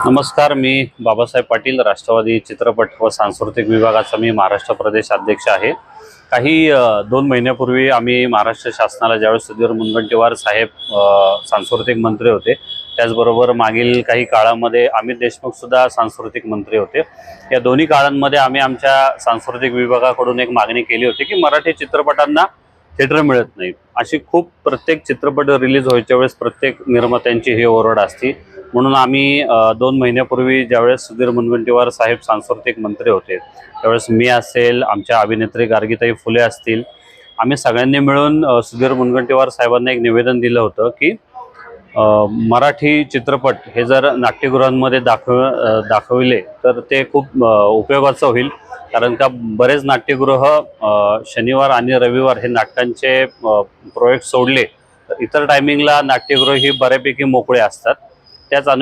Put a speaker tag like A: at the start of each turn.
A: नमस्कार, मी बाबासाहेब पाटील, राष्ट्रवादी चित्रपट व सांस्कृतिक विभागाचा मी महाराष्ट्र प्रदेश अध्यक्ष आहे। काही 2 महिन्यापूर्वी आम्ही महाराष्ट्र शासनाला ज्यावेळेस सुधीर मुनगंटीवार साहेब सांस्कृतिक मंत्री होते, त्याचबरोबर मागील काही काळामध्ये अमित देशमुख सुद्धा सांस्कृतिक मंत्री होते। या दोन्ही काळांमध्ये आम्ही आमच्या सांस्कृतिक विभागाकडून एक मागणी केली होती की मराठी चित्रपटांना थिएटर मिळत नाही। अशी खूप प्रत्येक चित्रपट रिलीज व्हायच्या वेळेस प्रत्येक निर्मात्यांची ही ओरड असते। म्हणून आम्ही 2 महिन्यापूर्वी ज्यावेळेस सुधीर मुनगंटीवार साहेब सांस्कृतिक मंत्री होते, त्यावेळेस मी असेल, आमच्या अभिनेत्री गार्गीताई फुले असतील, आम्ही सगळ्यांनी मिळून सुधीर मुनगंटीवार साहेबांना एक निवेदन दिलं होतं की मराठी चित्रपट हे जर नाट्यगृहांमध्ये दाखविले तर ते खूप उपयोगाचं होईल। कारण का बरेच नाट्यगृह शनिवार आणि रविवार हे नाटकांचे प्रोजेक्ट सोडले तर इतर टायमिंगला नाट्यगृह ही बऱ्यापैकी मोकळे असतात। त्याच